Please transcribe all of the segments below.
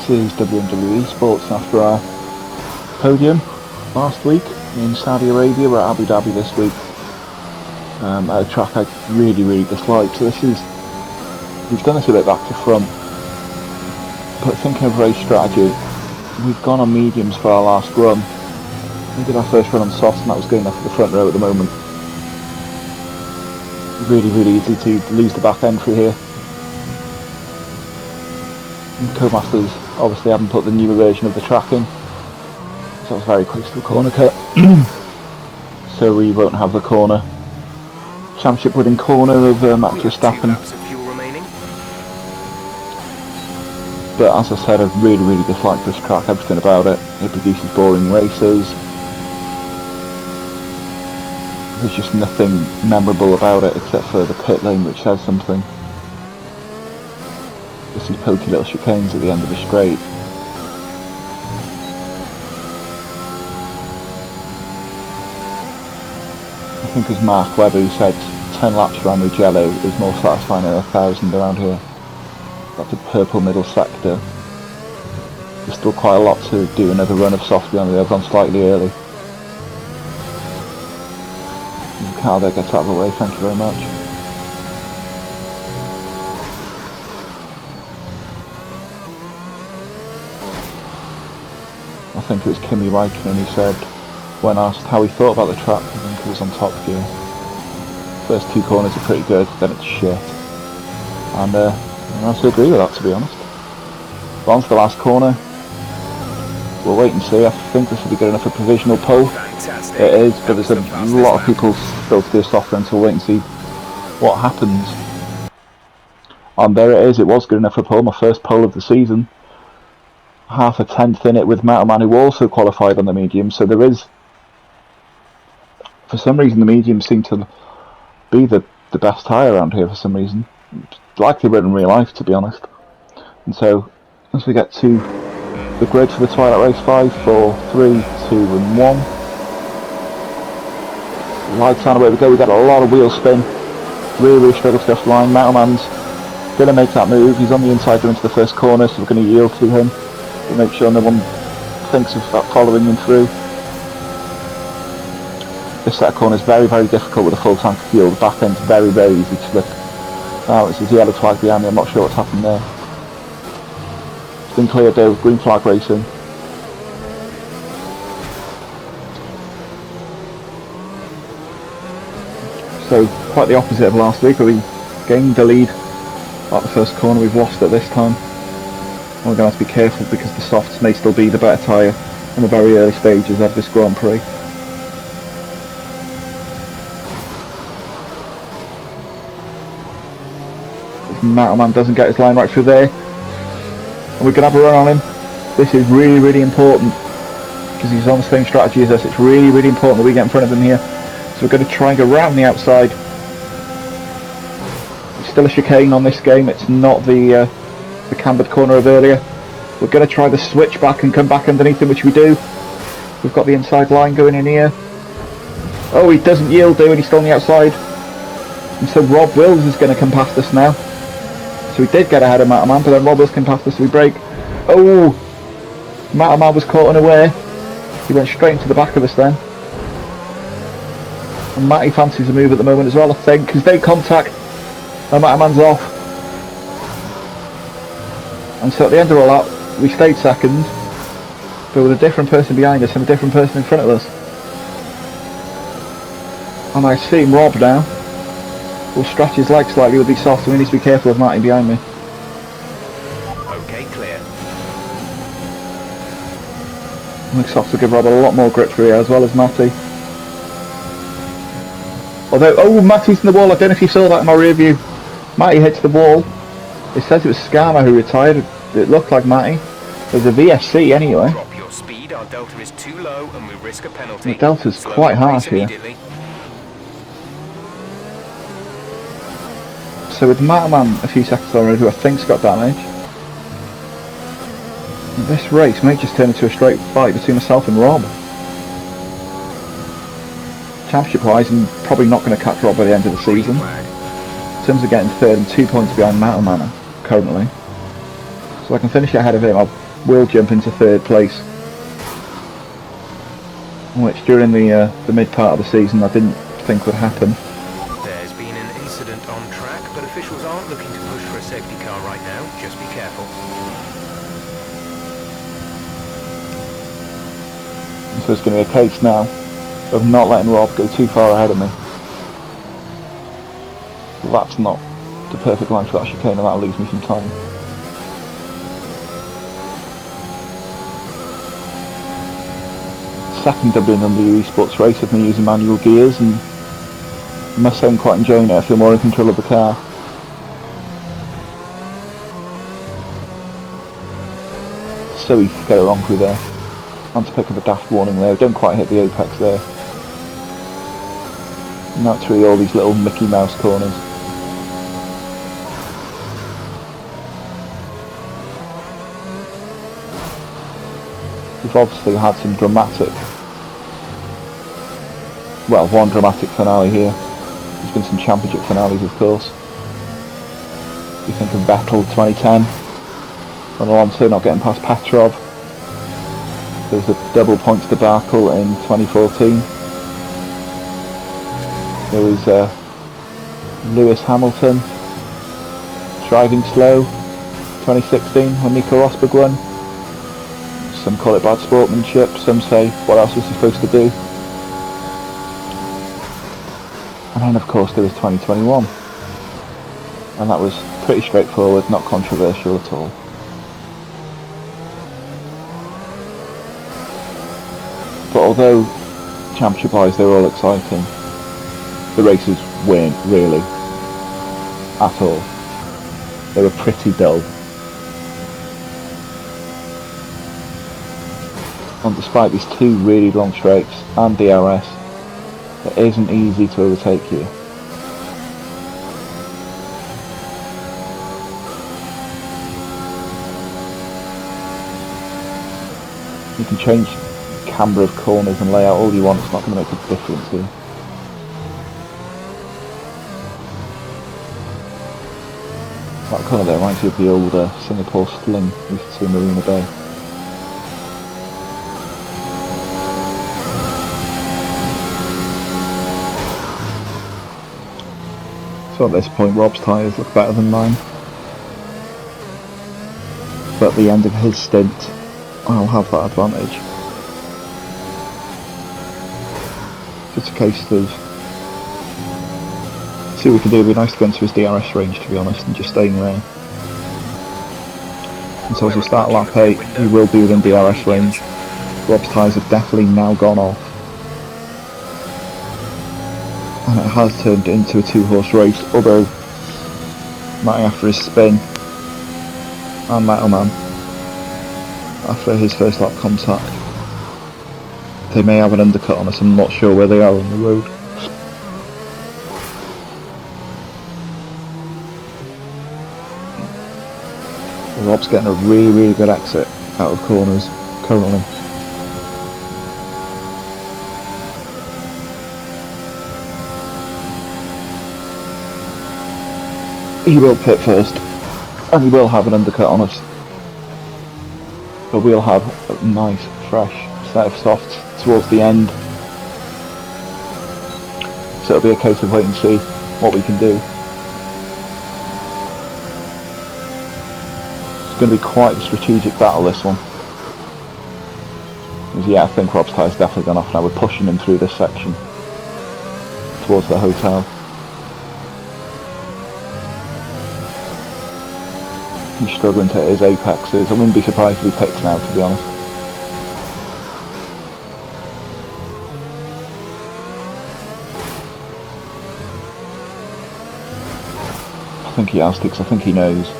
This is WMWesports after our podium last week in Saudi Arabia. We're at Abu Dhabi this week at a track I really dislike. So we've done this a bit back to front, but thinking of race strategy, we've gone on mediums for our last run. We did our first run on softs and that was good enough for the front row at the moment. Really easy to lose the back end through here. And Co-Masters obviously haven't put the newer version of the tracking, so it's very close to the corner cut. So we won't have the corner. Championship winning corner of Max Verstappen. But as I said, I really dislike this track, everything about it. It produces boring races. There's just nothing memorable about it except for the pit lane, which says something. Just these pokey little chicanes at the end of the straight. I think it was Mark Webber who said 10 laps around Mugello is more satisfying than 1,000 around here. That's the purple middle sector. There's still quite a lot to do, another run of soft behind me. I've gone slightly early. The car there gets out of the way, thank you very much. I think it was Kimi Räikkönen who said, when asked how he thought about the track, I think it was on Top Gear, first two corners are pretty good, then it's shit. And I have to agree with that, to be honest. But on to the last corner. We'll wait and see. I think this will be good enough for provisional pole. Fantastic. It is, but there's a lot of people still to do a soft run, so we'll wait and see what happens. And there it is, it was good enough for pole, my first pole of the season. Half a tenth in it with Matterman, who also qualified on the medium, so there is, for some reason the mediums seem to be the best tyre around here for some reason. Like they were in real life, to be honest. And so, as we get to the grid for the Twilight Race 5, 4, 3, 2 and 1. Lights on, away we go. We got a lot of wheel spin. Really struggle to get off the line. Matterman's going to make that move. He's on the inside going into the first corner, so we're going to yield to him. To make sure no one thinks of that following him through. This set of corners is very difficult with a full tank of fuel. The back end's very easy to slip. Now it's a yellow flag behind me, I'm not sure what's happened there. It's been cleared there with green flag racing. So quite the opposite of last week, where we gained the lead at the first corner. We've lost it this time. And we're going to have to be careful because the softs may still be the better tyre in the very early stages of this Grand Prix. Matterman doesn't get his line right through there, and we can have a run on him. This is really important because he's on the same strategy as us. It's really important that we get in front of him here, so we're going to try and go round the outside. It's still a chicane on this game, it's not the cambered corner of earlier. We're going to try the switch back and come back underneath him, which we do. We've got the inside line going in here. Oh, he doesn't yield though, and he's still on the outside, and so Rob Wills is going to come past us now. So we did get ahead of Matterman, but then Rob Wills came past us, so we brake. Oh! Matterman was caught unaware. He went straight into the back of us then. And Matty fancies a move at the moment as well, I think, because they contact and Matterman's off. And so at the end of all that, we stayed second, but with a different person behind us and a different person in front of us. And I see Rob now. Will stretch his legs slightly, will be soft, so we need to be careful of Matty behind me. Okay, clear. I think softs will give Rob a lot more grip through here, as well as Matty. Although, oh, Matty's in the wall, I don't know if you saw that in my rear view. Matty hits the wall. It says it was Skarma who retired. It looked like Matty. There's a VSC anyway. Drop your speed, our delta is too low and we risk a penalty. The delta's quite harsh here. So with Matterman a few seconds on, who I think's got damage, this race may just turn into a straight fight between myself and Rob. Championship wise, I'm probably not going to catch Rob by the end of the season. In terms of getting third and 2 points behind Matterman currently. So I can finish ahead of him. I'll will jump into third place, which during the mid part of the season I didn't think would happen. There's been an incident on track, but officials aren't looking to push for a safety car right now. Just be careful. So it's going to be a case now of not letting Rob go too far ahead of me. That's not the perfect line for that chicane, and that'll lose me some time. Second WMWesports race of me using manual gears, and I must say I'm quite enjoying it. I feel more in control of the car. So easy to get it wrong through there. And to pick up a daft warning there, don't quite hit the apex there. Now it's through all these little Mickey Mouse corners. We've obviously had some dramatic, well, one dramatic finale here. There's been some championship finales, of course. You think of Vettel 2010, when Alonso not getting past Petrov. There was a double points debacle in 2014. There was Lewis Hamilton driving slow 2016 when Nico Rosberg won. Some call it bad sportsmanship, some say what else was he supposed to do? And then of course there was 2021, and that was pretty straightforward, not controversial at all. But although championship wise they were all exciting, the races weren't really at all. They were pretty dull. And despite these two really long straights and DRS, it isn't easy to overtake you. You can change camber of corners and layout all you want, it's not going to make a difference here. That corner there reminds me of the old Singapore Sling we used to see in Marina Bay. So at this point Rob's tyres look better than mine. But at the end of his stint I'll have that advantage. It's a case of see what we can do. It'd be nice to go into his DRS range, to be honest, and just staying there. And so as we start lap 8 we will be within DRS range. Rob's tyres have definitely now gone off. And it has turned into a 2-horse race, although Matty after his spin and Metalman after his first lap contact, they may have an undercut on us. I'm not sure where they are on the road. Rob's getting a really good exit out of corners currently. He will pit first, and he will have an undercut on us. But we'll have a nice, fresh set of softs towards the end. So it'll be a case of wait and see what we can do. It's going to be quite a strategic battle, this one. Because yeah, I think Rob's tyre's definitely gone off now. We're pushing him through this section towards the hotel. He's struggling to hit his apexes. I wouldn't be surprised if he picks now, to be honest. I think he has to, because I think he knows.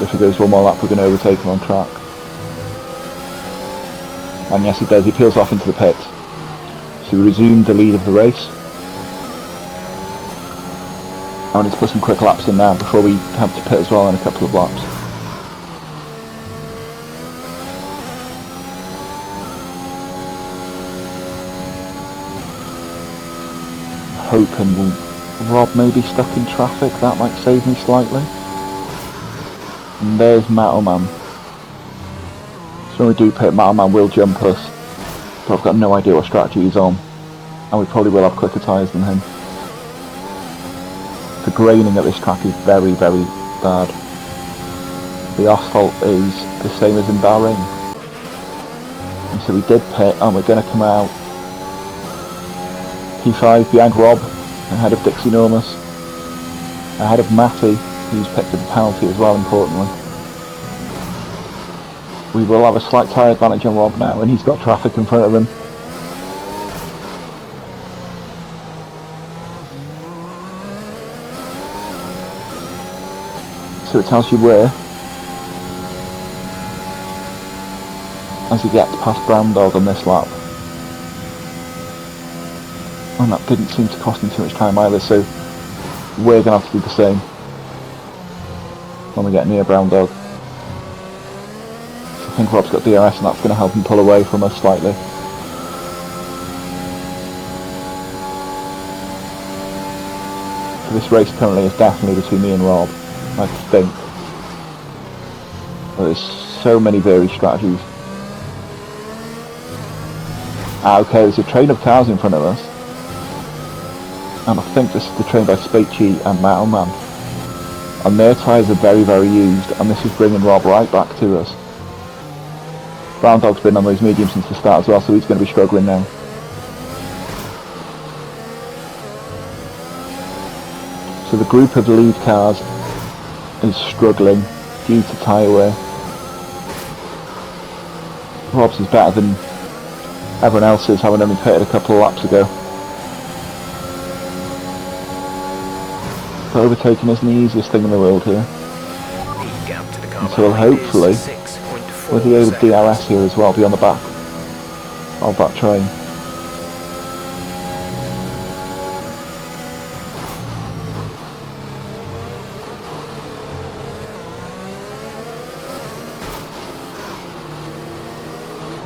If he goes one more lap we're going to overtake him on track. And yes he does, he peels off into the pit. So we resume the lead of the race. I need to put some quick laps in now before we have to pit as well in a couple of laps. Hoping Rob may be stuck in traffic, that might save me slightly. And there's Metal Man. So when we do pit, Metal Man will jump us. But I've got no idea what strategy he's on. And we probably will have quicker tyres than him. The graining at this track is very, very bad. The asphalt is the same as in Bahrain. And so we did pit and we're going to come out P5 behind Rob, ahead of Dixie Normus, ahead of Matty, who's picked up a penalty as well, importantly. We will have a slight tyre advantage on Rob now, and he's got traffic in front of him. So it tells you where, as he gets past Brown Dog on this lap. And that didn't seem to cost him too much time either, so we're going to have to do the same when we get near Brown Dog. I think Rob's got DRS and that's going to help him pull away from us slightly. So this race currently is definitely between me and Rob, I think. But there's so many varied strategies. Okay, there's a train of cars in front of us. And I think this is the train by Spacey and Metal Man. And their tyres are very, very used, and this is bringing Rob right back to us. Brown Dog's been on those mediums since the start as well, so he's going to be struggling now. So the group of lead cars is struggling due to tyre wear. Rob's is better than everyone else's, having only pitted a couple of laps ago. So overtaking isn't the easiest thing in the world here. And so we'll hopefully, with the aid of DRS here as well, be on the back of that train.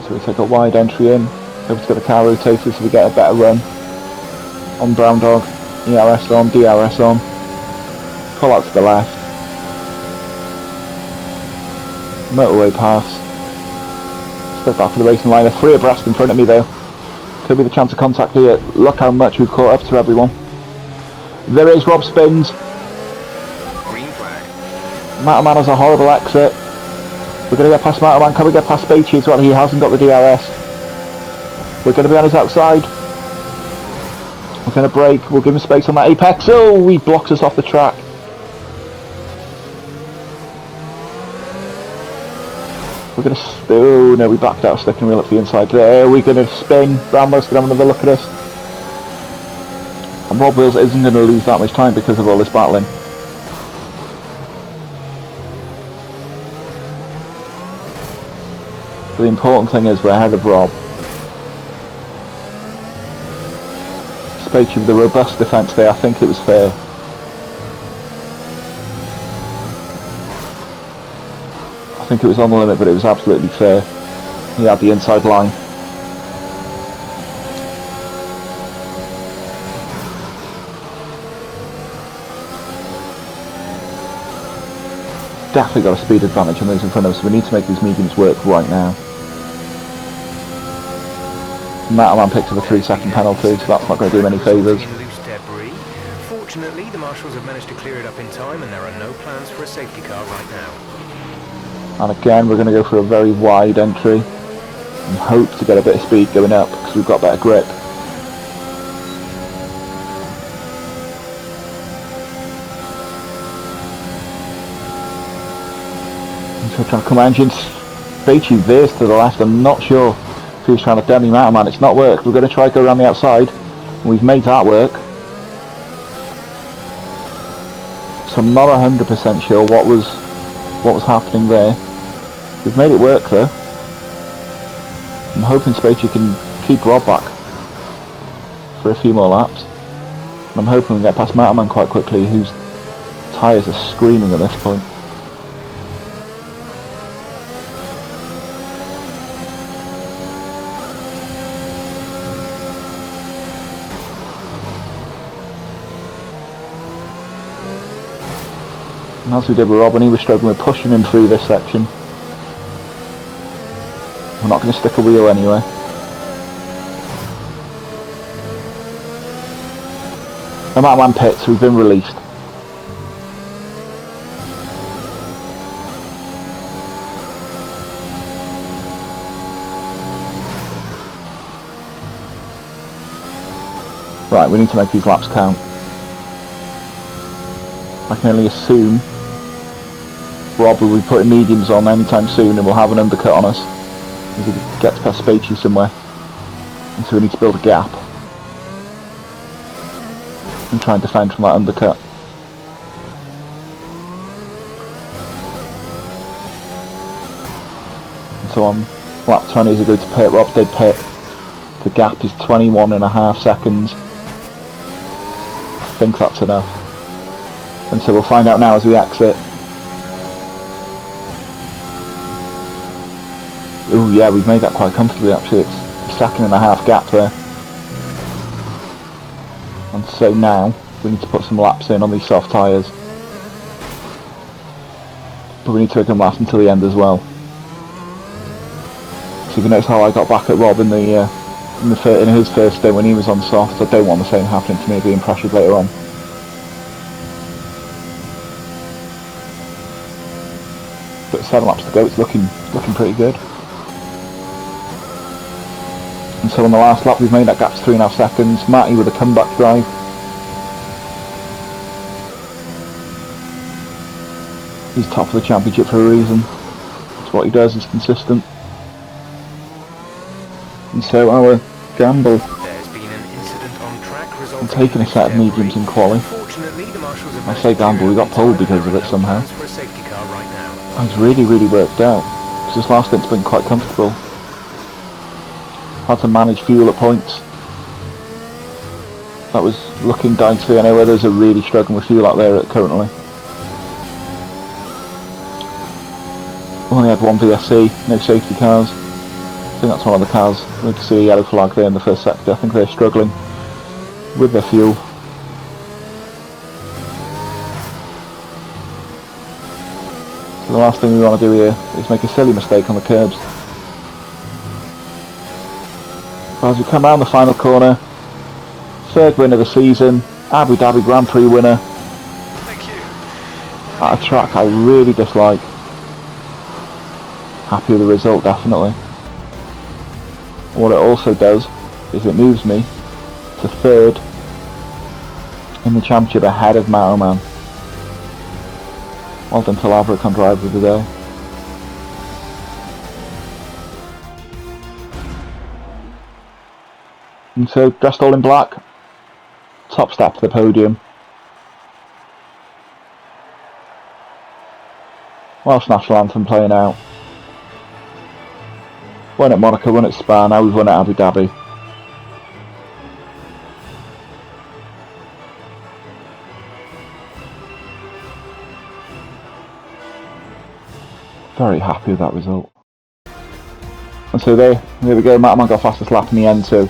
So we take a wide entry in, hope to get the car rotated so we get a better run on Brown Dog. ERS on, DRS on, pull out to the left, motorway pass, step back for the racing line. There's 3 abreast in front of me though, could be the chance of contact here. Look how much we've caught up to everyone. There is Rob spins, Green flag. Metal Man has a horrible exit. We're going to get past Metal Man. Can we get past Spacey as well? He hasn't got the DRS. We're going to be on his outside. We're going to brake, we'll give him space on that apex. Oh, he blocks us off the track. We're going to, oh no, we backed out, sticking wheel up the inside there. We're going to spin, Brownlow's going to have another look at us. And Rob Wills isn't going to lose that much time because of all this battling. But the important thing is we're ahead of Rob. Spacey with the robust defence there, I think it was fair. I think it was on the limit, but it was absolutely fair. He had the inside line. Definitely got a speed advantage on those in front of us, so we need to make these mediums work right now. Metal Man picked up a 3-second penalty, so that's not going to do him any favours. Loose debris. Fortunately, the marshals have managed to clear it up in time, and there are no plans for a safety car right now. And again, we're going to go for a very wide entry and hope to get a bit of speed going up because we've got better grip. And so trying to come engines. Spacey veers to the left. I'm not sure if he was trying to demi Metal Man. It's not worked. We're going to try to go around the outside. We've made that work. So I'm not 100% sure what was happening there. We've made it work though. I'm hoping Spacey can keep Rob back for a few more laps. And I'm hoping we get past Metal Man quite quickly, whose tyres are screaming at this point. And as we did with Robin, he was struggling with pushing him through this section. We're not going to stick a wheel anyway. The man pits, we've been released. Right, we need to make these laps count. I can only assume Rob will be putting mediums on anytime soon and we'll have an undercut on us as he gets past Spacey somewhere. And so we need to build a gap and try and defend from that undercut. And so on lap 20 as we go to pit, Rob did pit. The gap is 21.5 seconds. I think that's enough. And so we'll find out now as we exit. Oh yeah, we've made that quite comfortably actually. It's a 1.5 second gap there. And so now we need to put some laps in on these soft tyres. But we need to make them last until the end as well. So you can notice how I got back at Rob in his first day when he was on soft. I don't want the same happening to me, being pressured later on. But 7 laps to go, it's looking pretty good. And so on the last lap we've made that gap to 3.5 seconds. Matty with a comeback drive. He's top of the championship for a reason. That's what he does, he's consistent. And so our gamble, I'm taking a set of mediums in quali. I say gamble, we got pole because of it somehow. He's really worked out, because this last stint's been quite comfortable. Had to manage fuel at points. That was looking dicey. I know others are really struggling with fuel out there currently. Only had one VSC, no safety cars. I think that's one of the cars. We can see a yellow flag there in the first sector. I think they're struggling with their fuel. So the last thing we want to do here is make a silly mistake on the curbs. But as we come around the final corner, 3rd win of the season, Abu Dhabi Grand Prix winner. Thank you. At a track I really dislike. Happy with the result, definitely. What it also does is it moves me to 3rd in the championship ahead of Maroman. Well done to Laverick on driver of the day. And so dressed all in black, top step to the podium. Welsh national anthem playing out. Won at Monaco, won at Spa, now we've won at Abu Dhabi. Very happy with that result. And so there we go, Matt got fastest lap in the end, so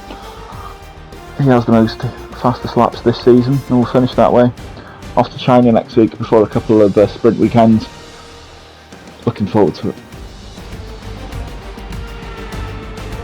he has the most fastest laps this season, and we'll finish that way. Off to China next week before a couple of sprint weekends. Looking forward to it.